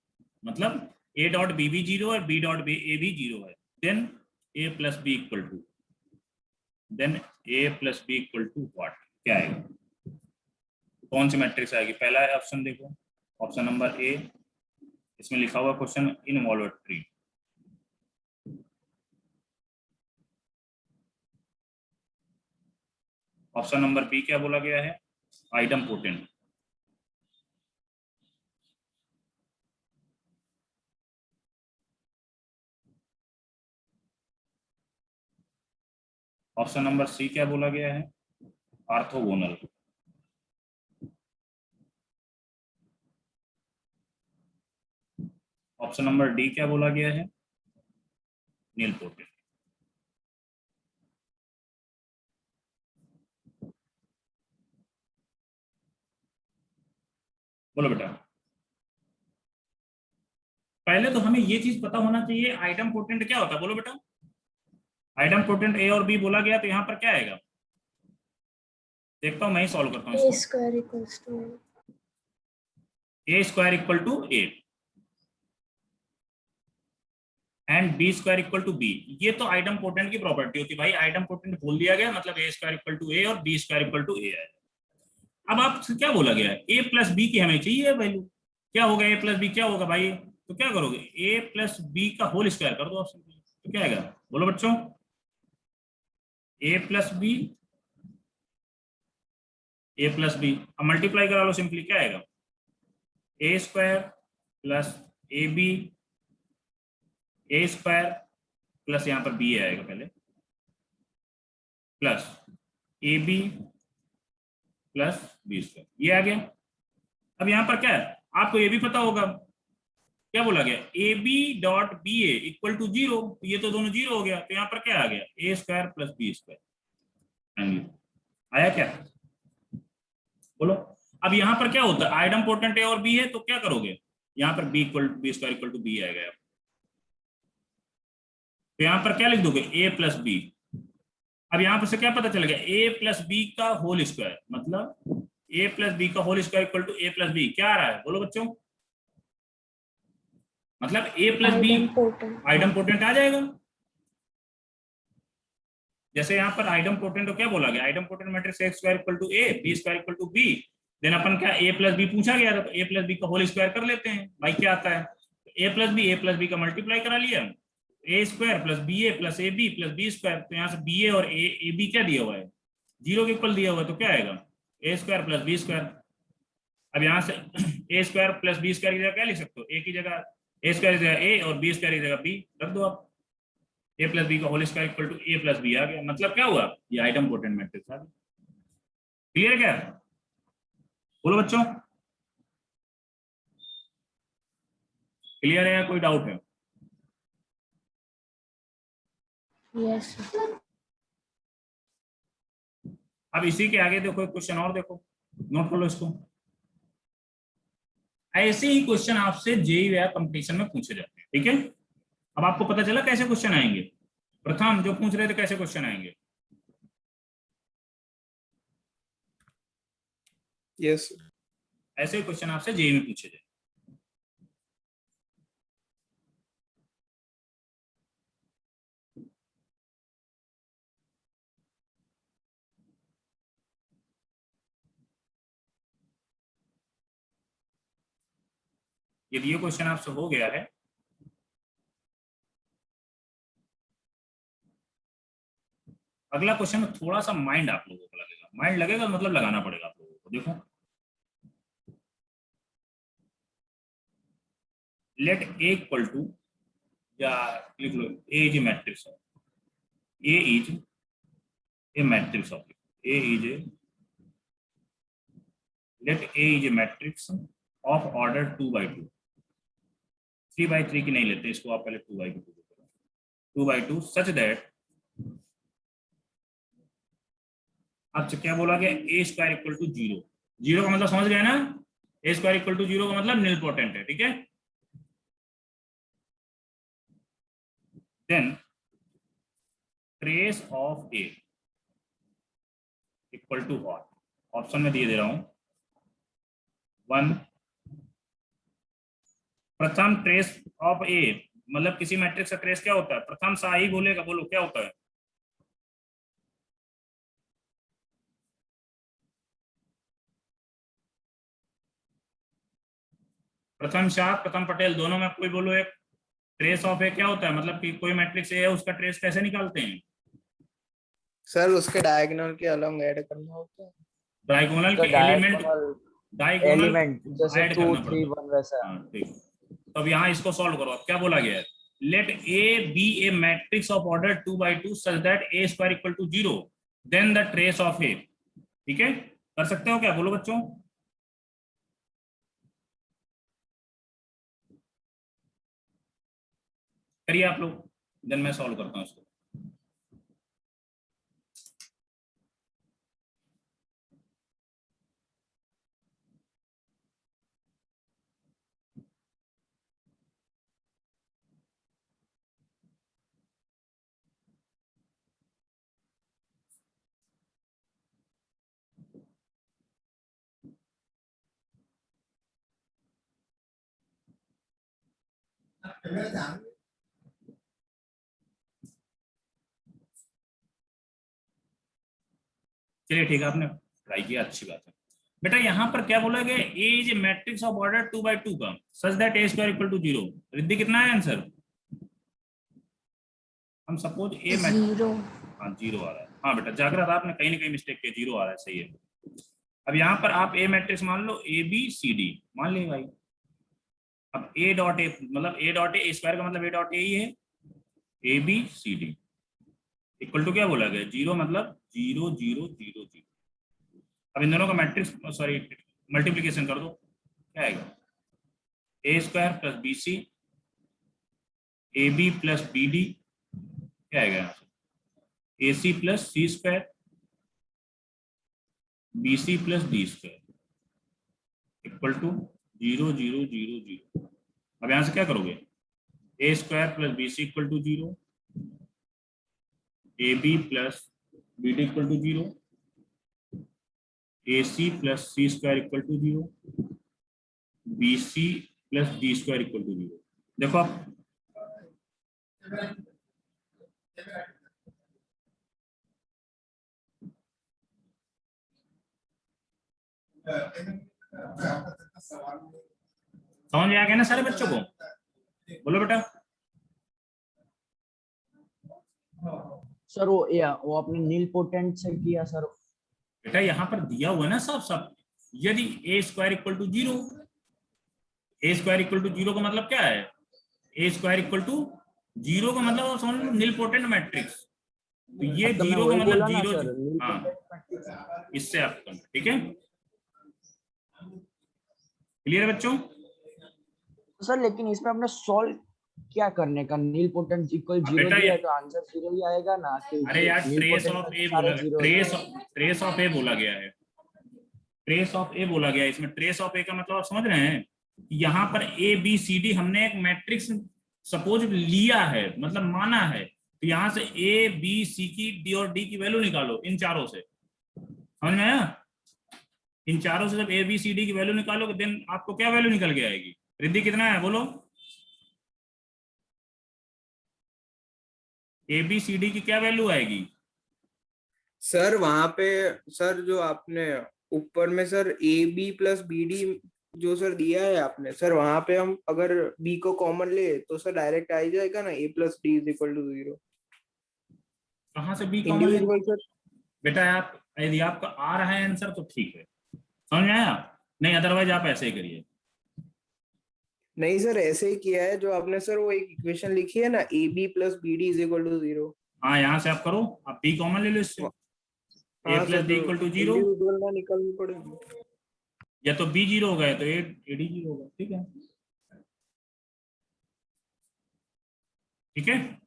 मतलब ए डॉट बी भी 0 है, बी डॉट बी ए भी 0 है। Then A plus B equal to, then A plus B equal to what? क्या आएगा? कौन सी मैट्रिक्स आएगी? पहला है ऑप्शन, देखो ऑप्शन नंबर ए, इसमें लिखा हुआ क्वेश्चन इनवॉल्वेटरी। ऑप्शन नंबर बी क्या बोला गया है? आइडम्पोटेंट। ऑप्शन नंबर सी क्या बोला गया है? ऑर्थोगोनल। ऑप्शन नंबर डी क्या बोला गया है? निलपोटेंट। बोलो बेटा। पहले तो हमें ये चीज पता होना चाहिए आइडम्पोटेंट क्या होता है। बोलो बेटा। आइडम्पोटेंट ए और बी बोला गया तो यहाँ पर क्या आएगा? देखता हूँ, मैं ही सॉल्व करता हूँ ए इसको। Square equals to A square equal to A and B square equal to B. ये तो आइटम पोटेंट की प्रॉपर्टी होती है भाई, आइटम पोटेंट बोल दिया गया मतलब ए स्क्वायर इक्वल टू ए और बी स्क्वायर इक्वल टू ए है। अब आपसे क्या बोला गया है, ए प्लस बी की हमें चाहिए वैल्यू। क्या होगा ए प्लस बी, क्या होगा भाई, तो क्या करोगे, ए प्लस बी का होल स्क्वायर कर दो आप सिंपली, तो क्या आएगा बोलो बच्चों, A plus B, A plus B, अब मल्टीप्लाई करा लो सिंपली, क्या आएगा, A square plus A B, A square plus यहाँ पर बी आएगा पहले, plus A B plus B square, ये आ गया। अब यहाँ पर क्या है, आपको ये भी पता होगा, क्या बोला गया, A B dot B A equal to 0, ये तो दोनों 0 हो गया, तो यहाँ पर क्या आ गया, ए स्क्वायर प्लस बी स्क्वायर। आया क्या, बोलो। अब यहाँ पर क्या होता है, आइटम पोर्टेंट ए और बी है, तो क्या करोगे, यहाँ पर B equal B square equal to B आएगा, तो यहाँ पर क्या लिख दोगे, ए प्लस बी। अब यहाँ पर से क्या पता चल गया, ए प्लस बी का होल स्क्वायर, मतलब ए प्लस बी का whole square equal to A plus B, क्या आ रहा है बोलो बच्चों, मतलब A plus B idempotent आ जाएगा। जैसे यहाँ पर आइटम पोर्टेंट तो क्या बोला गया, idempotent matrix A square equal to A, B square equal to B, then अपन क्या ए प्लस बी पूछा गया था, तो ए प्लस बी का होल स्क्वायर कर लेते हैं भाई, क्या आता है, ए प्लस बी का मल्टीप्लाई करा लिया, A square plus B A plus A B plus B square, तो यहाँ से बी ए और ए बी क्या दिया हुआ है, 0 के इक्वल दिया हुआ है, तो क्या आएगा, A square plus B square. अब यहाँ से ए स्क्वायर प्लस बी स्क्वायर की जगह क्या लिख सकते हो, ए की जगह ए स्क्वायर की जगह ए और बी स्क्वायर की जगह बी रख दो आप, ए प्लस बी का whole square equal to A plus B आ गया, मतलब क्या हुआ, ये आइटम पोर्टेंट मैट्रिक्स आ गया। क्लियर क्या, बोलो बच्चों, क्लियर है या कोई डाउट है। यस। अब इसी के आगे देखो, एक क्वेश्चन और देखो, नोट कर लो इसको। ऐसे ही क्वेश्चन आपसे जेईई या कंपटीशन में पूछे जाते हैं, ठीक है। अब आपको पता चला कैसे क्वेश्चन आएंगे, प्रथम जो पूछ रहे थे कैसे क्वेश्चन आएंगे, यस ऐसे क्वेश्चन आपसे जेईई में पूछे जाए। यदि ये क्वेश्चन आपसे हो गया है, अगला क्वेश्चन में थोड़ा सा माइंड आप लोगों को लगेगा, माइंड लगेगा मतलब लगाना पड़ेगा आप लोगों को। देखो, लेट ए इक्वल टू, या लिख लो A is a matrix of, A is a matrix of, A is a, let A is a matrix of order 2/2, 3/3 की नहीं लेते इसको, आप पहले 2/2 करो, 2/2 सच दैट, आपसे क्या बोला गया, ए स्क्वायर इक्वल टू 0, 0 का मतलब समझ गए ना, ए स्क्वायर इक्वल टू 0 का मतलब नील पोटेंट है, ठीक है। Then trace of A equal to what, option में दिए दे रहा हूं, 1, प्रथम ट्रेस ऑफ ए, मतलब किसी मैट्रिक्स का ट्रेस क्या होता है, प्रथम शाही बोलेगा, बोलो क्या होता है, प्रथम शाह प्रथम पटेल दोनों में कोई बोलो एक, ट्रेस ऑफ ए क्या होता है, मतलब कि कोई मैट्रिक्स ए है उसका ट्रेस कैसे निकालते हैं, सर, उसके डायगोनल के अलग ऐड करना होता है, डायगोनल तो के एलिमेंट, डायगोनल एलिमेंट जैसे ऐड 2 करना 3 पड़ता 1 वैसा। है। हाँ ठीक, तो अब यहाँ इसको सॉल्व करो, अब क्या बोला गया है, let A B a matrix of order 2/2 such that A square equal to 0, then the trace of A, ठीक है, कर सकते हो क्या, बोलो बच्चों, करिए आप लोग, देन मैं सॉल्व करता हूँ इसको। चलिए ठीक है, आपने ट्राई किया, अच्छी बात है। बेटा यहाँ पर क्या बोला गया, A is a matrix of order 2 by 2 का such that A square equal to 0। Riddhi कितना है आंसर? हम सपोज ए मैट्रिक्स, 0। हाँ 0 आ रहा है। हाँ बेटा जागृत, आपने कहीं ना कहीं मिस्टेक किया, 0 आ रहा है, सही है। अब यहाँ पर आप ए मैट्रिक्स मान लो, ए बी सी डी मान लिए भाई। अब ए डॉट ए मतलब ए डॉट ए स्क्वायर का मतलब ए डॉट ए ही है, A B C D equal to क्या बोला गया, 0 मतलब 0 0 0 0। अब इन दोनों का मैट्रिक्स सॉरी मल्टीप्लीकेशन कर दो, क्या आएगा, A square plus B C A B plus B D, क्या आएगा यहाँ से, A C plus C square B C plus D square equal to 0 0 0 0। अब यहाँ से क्या करोगे, A square plus B C equal to 0, A B plus B D equal to 0, A C plus C square equal to 0, B C plus D square equal to 0। देखो आप समझ में आ गया ना सारे बच्चों को? बोलो बेटा। सर वो आपने नील पोटेंट से किया सर? बेटा यहाँ पर दिया हुआ है ना सब सब, यदि A square equal to 0, A square equal to 0 का मतलब क्या है, ए स्क्वायर इक्वल टू 0 का मतलब समझ लो नील पोटेंट मैट्रिक्स, तो ये 0 का मतलब 0, हाँ इससे आप करना, ठीक है, क्लियर है बच्चों? सर लेकिन इसमें आपने सॉल्व क्या करने का, नील पोटेंट इक्वल 0 दिया है तो आंसर 0 ही आएगा ना? अरे यार ट्रेस ऑफ ए बोला, ट्रेस ऑफ ए बोला गया है, ट्रेस ऑफ ए बोला गया है इसमें। ट्रेस ऑफ ए का मतलब आप समझ रहे हैं, यहाँ पर ए बी सी डी हमने एक मैट्रिक्स सपोज लिया है, मतलब माना है, तो यहाँ से ए बी सी की डी और डी की वैल्यू निकालो, इन चारों से, समझ में आया? इन चारों से जब ए बी सी डी की वैल्यू निकालोगे देन आपको क्या वैल्यू निकल के आएगी? रिद्धि कितना है बोलो? ए बी सी डी की क्या वैल्यू आएगी? सर वहां पे सर जो आपने ऊपर में sir A B plus B D जो सर दिया है आपने, सर वहां पे हम अगर बी को कॉमन ले तो सर डायरेक्ट आ ही जाएगा ना, A plus D is equal to 0। कहाँ से बी कॉमन? इंडिविजुअल सर बेटा आप यदि आपका आ रहा है आंसर तो ठीक है, समझ में आया? नहीं अदरवाइज आप ऐसे ही करिए। नहीं सर ऐसे ही किया है जो आपने सर वो एक इक्वेशन लिखी है ना, A B plus B D is equal to 0। हाँ यहाँ से आप करो, आप बी कॉमन ले लो इससे, ए हाँ plus D equal to 0, individual ना निकालनी पड़ेगी, या तो बी 0 होगा तो ए डी 0 होगा, ठीक है, ठीक है,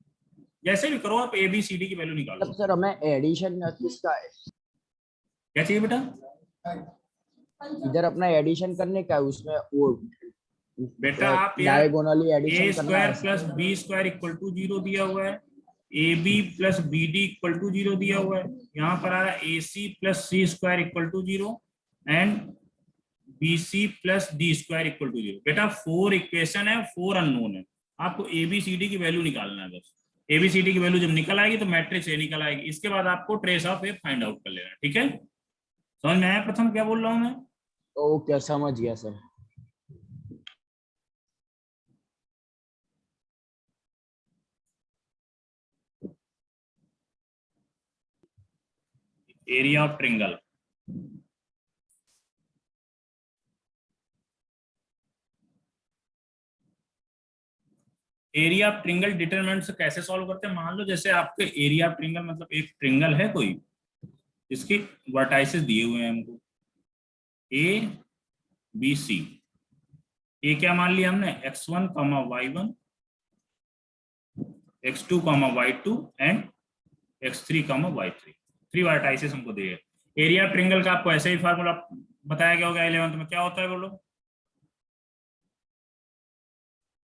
जैसे भी करो आप ए बी सी डी की वैल्यू निकालो। सर हमें एडिशन किसका है? क्या चाहिए बेटा? इधर अपना एडिशन करने का है, उसमें वो बेटा आप डायगोनली ए एडिशन करना स्क्वायर है। Plus B square equal to 0 दिया हुआ है, A B plus B D equal to 0 दिया हुआ है, यहाँ पर आ रहा है A C plus C square equal to 0 and B C plus D square equal to 0। बेटा 4 इक्वेशन है, 4 अननोन है, आपको ए बी सी डी की वैल्यू निकालना है बस। ए बी सी डी की वैल्यू जब निकल आएगी तो मैट्रिक्स ए निकल आएगी, इसके बाद आपको trace of A find out कर लेना है, ठीक है? समझ में आया प्रथम क्या बोल रहा हूँ मैं? ओके समझ गया sir. Area of triangle, area of triangle determinant से कैसे सॉल्व करते हैं? मान लो जैसे आपके एरिया ऑफ ट्रिंगल मतलब एक ट्रिंगल है कोई, इसकी वर्टाइसेस दिए हुए हैं हमको ए बी सी। ए क्या मान लिया हमने, x1, y1, x2, y2 and x3, y3, 3 vertices हमको दिए। एरिया ट्रिंगल का आपको ऐसे ही फार्मूला बताया गया होगा 11th में, क्या होता है बोलो?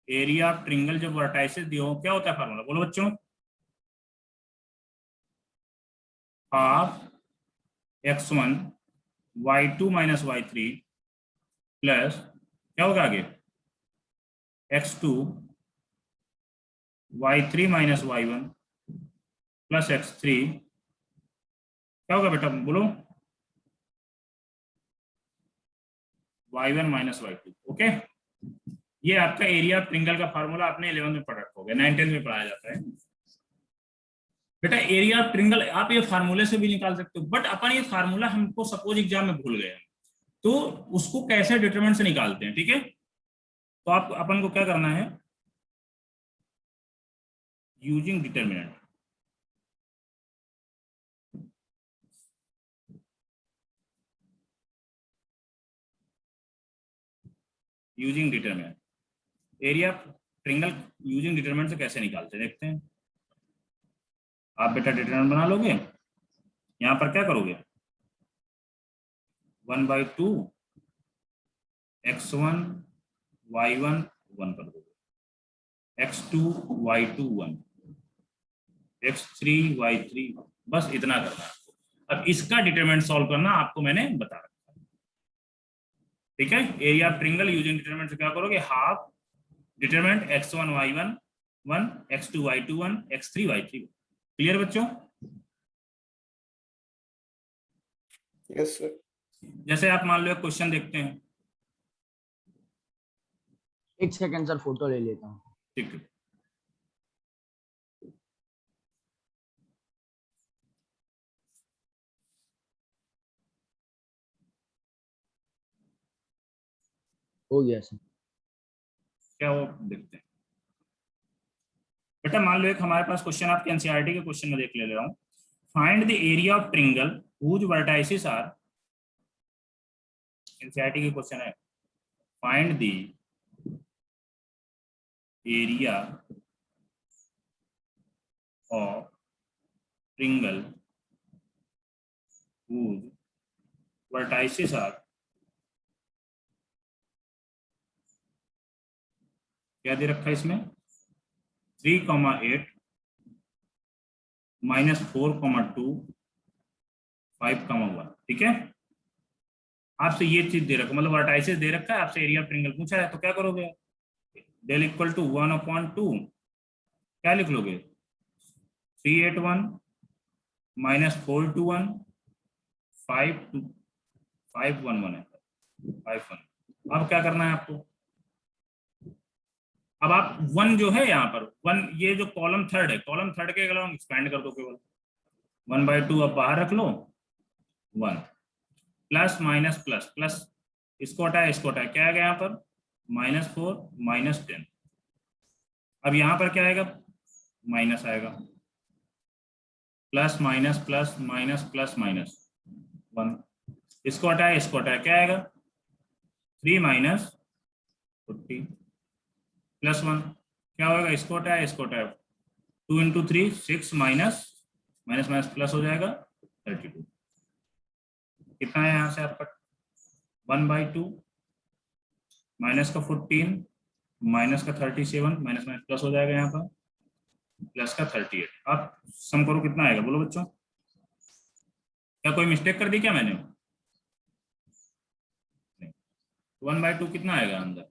एरिया ऑफ ट्रिंगल जब वर्टाइसेस दिए हो क्या होता है फार्मूला, बोलो बच्चों? Half x1 y2 minus y3 plus क्या होगा आगे x2 y3 minus y1 plus x3 क्या होगा बेटा बोलो, y1 माइनस y2। ओके, ये आपका एरिया ऑफ ट्रिंगल का फार्मूला आपने 11th में पढ़ रखा होगा, 9th में पढ़ाया जाता है बेटा। एरिया ऑफ ट्रिंगल आप ये फार्मूले से भी निकाल सकते हो, बट अपन ये फार्मूला हमको सपोज एग्जाम में भूल गए तो उसको कैसे डिटरमिनेंट से निकालते हैं, ठीक है। तो आप अपन को क्या करना है, using determinant, using determinant, area triangle using determinant से कैसे निकालते हैं देखते हैं। आप बेटा डिटरमिनेंट बना लोगे, यहां पर क्या करोगे 1/2 x1 y1 1 कर दोगे, x2 y2 1, x3 y3, बस इतना करना है आपको। अब इसका डिटरमिनेंट सॉल्व करना आपको मैंने बता रखा है, ठीक है। Area of triangle using determinant से क्या करोगे, half determinant x1 y1 1, x2 y2 1, x3 y3। Clear बच्चों? Yes sir. जैसे आप मान लो एक क्वेश्चन देखते हैं, एक सेकंड सर, फोटो ले लेता हूँ। ठीक है। हो गया सर। क्या वो देखते हैं बेटा, मान लो एक हमारे पास क्वेश्चन आपके एनसीईआरटी के क्वेश्चन में देख ले रहा हूं, find the area of triangle whose vertices are, NCERT के क्वेश्चन है, find the area of triangle whose vertices are, क्या दे रखा है इसमें 3,8 -4,2 5,1, ठीक है। आपसे ये चीज दे रखा, मतलब वर्टाइसिस दे रखा है, आपसे एरिया ऑफ ट्रिंगल पूछा है, तो क्या करोगे, डेल इक्वल टू 1/2 क्या लिख लोगे 381 -421 511 है 51। अब क्या करना है आपको, अब आप 1 जो है यहाँ पर 1, ये जो कॉलम थर्ड है, कॉलम थर्ड के अलावा एक्सपेंड कर दो केवल 1/2, अब बाहर रख लो 1, प्लस माइनस प्लस प्लस, इसको हटाया इसको हटाया, क्या आएगा यहाँ पर -4 -10। अब यहाँ पर क्या आएगा माइनस आएगा, plus minus plus minus plus minus 1, इसको हटाया इसको हटाया, क्या आएगा 3 -40 प्लस 1, क्या होगा इसको हटाया इसको हटाया, 2 × 3 6 माइनस माइनस माइनस प्लस हो जाएगा 32। कितना है यहाँ से आपका 1/2 माइनस का 14 माइनस का 37 माइनस माइनस प्लस हो जाएगा यहाँ पर प्लस का 38। आप सम करो कितना आएगा बोलो बच्चों, क्या कोई मिस्टेक कर दी क्या मैंने? 1/2 कितना आएगा अंदर,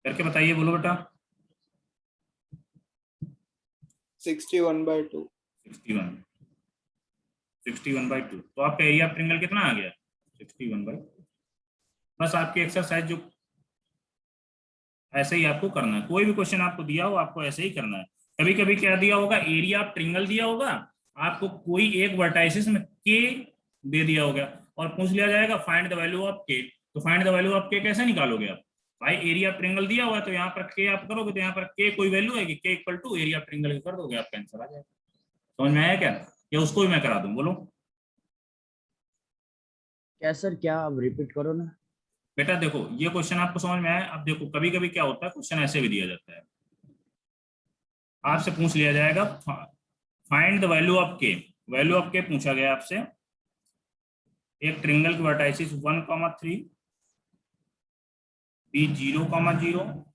करके बताइए बोलो बेटा। 61/2। 61/2, तो आपका एरिया ऑफ ट्रिंगल कितना आ गया 61/2। बस आपकी एक्सरसाइज जो ऐसे ही आपको करना है, कोई भी क्वेश्चन आपको दिया हो आपको ऐसे ही करना है। कभी कभी क्या दिया होगा, एरिया ऑफ ट्रिंगल दिया होगा आपको, कोई एक वर्टाइसिस में के दे दिया होगा और पूछ लिया जाएगा फाइंड द वैल्यू ऑफ के, तो फाइंड द वैल्यू ऑफ के कैसे निकालोगे आप, भाई एरिया ऑफ ट्रिंगल दिया हुआ है तो यहाँ पर के आप करोगे, तो यहाँ पर के कोई वैल्यू है कि के equal to area of triangle कर दोगे, आपका आंसर आ जाएगा। समझ में आया क्या, या उसको भी मैं करा दूं बोलो? क्या सर, क्या आप रिपीट करो ना। बेटा देखो ये क्वेश्चन आपको समझ में आया, अब देखो कभी कभी क्या होता है क्वेश्चन ऐसे भी दिया जाता है, आपसे पूछ लिया जाएगा फाइंड द वैल्यू ऑफ के, वैल्यू ऑफ के पूछा गया आपसे, एक ट्रिंगल की वर्टाइसिस 1,3, बी 0,0,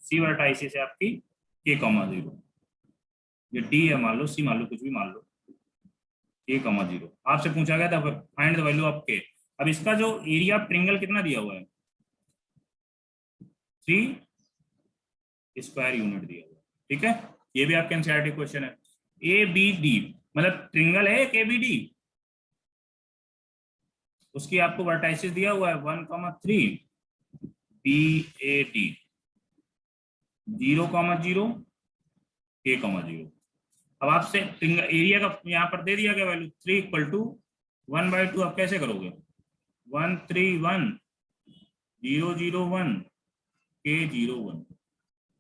सी वर्टाइसिस है आपकी k,0, ये डी है मान लो, सी मान लो, कुछ भी मान लो, k,0 आपसे पूछा गया था फाइंड द वैल्यू ऑफ के। अब इसका जो एरिया ऑफ ट्रिंगल कितना दिया हुआ है 3 स्क्वायर यूनिट दिया हुआ, ठीक है। ये भी आपके एनसीईआरटी क्वेश्चन है। ABD मतलब ट्रिंगल है एक ABD, उसकी आपको वर्टाइसिस दिया हुआ है 1,3 BAD 0,0 A,0। अब आपसे एरिया का यहाँ पर दे दिया गया वैल्यू 3 इक्वल टू 1/2। आप कैसे करोगे 131,001 K01।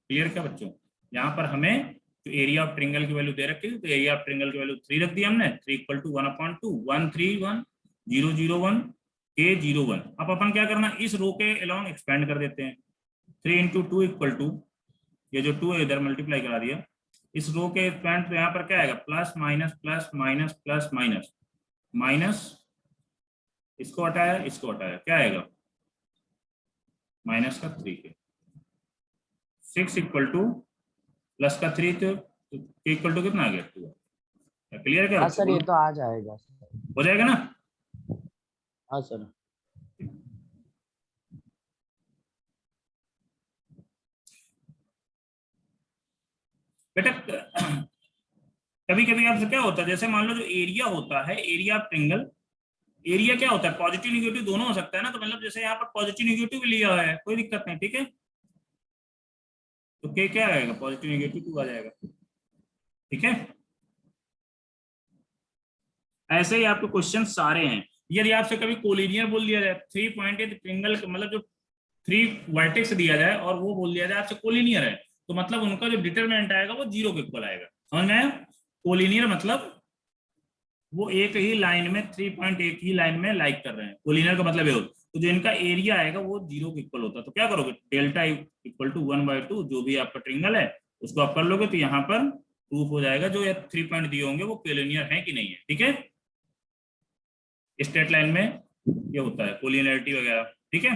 क्लियर क्या बच्चों? यहाँ पर हमें जो एरिया ऑफ ट्रिंगल की वैल्यू दे रखी है तो एरिया ऑफ ट्रिंगल की वैल्यू 3 रख दी हमने। 3 इक्वल टू 1/2 131,001 K01। अब अपन क्या करना, इस रो के अलोंग एक्सपेंड कर देते हैं। 3 इंटू 2 इक्वल टू, ये जो 2 है इधर मल्टीप्लाई करा दिया, इस रो के एक्सपेंड तो यहाँ पर क्या आएगा plus minus plus minus plus minus minus, इसको हटाया इसको हटाया, क्या आएगा माइनस का 3 के। 6 इक्वल टू प्लस का 3 तो इक्वल टू कितना आ गया 2। क्लियर क्या हाँ सर, ये तो आ जाएगा सर। हो जाएगा ना? हाँ सर। बेटा कभी कभी आपसे क्या होता है, जैसे मान लो जो एरिया होता है, एरिया ऑफ ट्रिंगल, एरिया क्या होता है पॉजिटिव निगेटिव दोनों हो सकता है ना। तो मतलब जैसे यहाँ पर पॉजिटिव निगेटिव लिया है, कोई दिक्कत नहीं, ठीक है। तो क्या आएगा पॉजिटिव निगेटिव 2 आ जाएगा, ठीक है। ऐसे ही आपके क्वेश्चन सारे हैं। यदि आपसे कभी कोलिनियर बोल दिया जाए, 3 पॉइंटेड ट्रिंगल मतलब जो 3 वर्टेक्स दिया जाए और वो बोल दिया जाए आपसे कोलिनियर है, तो मतलब उनका जो डिटरमिनेंट आएगा वो 0 के इक्वल आएगा। समझ में आया? कोलिनियर मतलब वो एक ही लाइन में 3 पॉइंट एक ही लाइन में लाइक कर रहे हैं, कोलिनियर का मतलब ये होता है। तो जो इनका एरिया आएगा वो 0 के इक्वल होता है। तो क्या करोगे, डेल्टा इक्वल टू 1/2 जो भी आपका ट्रिंगल है उसको आप कर लोगे, तो यहाँ पर प्रूफ हो जाएगा जो ये 3 पॉइंट दिए होंगे वो कोलिनियर है कि नहीं है, ठीक है। स्ट्रेट लाइन में ये होता है कोलिनियरिटी वगैरह, ठीक है।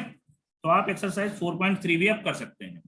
तो आप एक्सरसाइज 4.3 भी आप कर सकते हैं।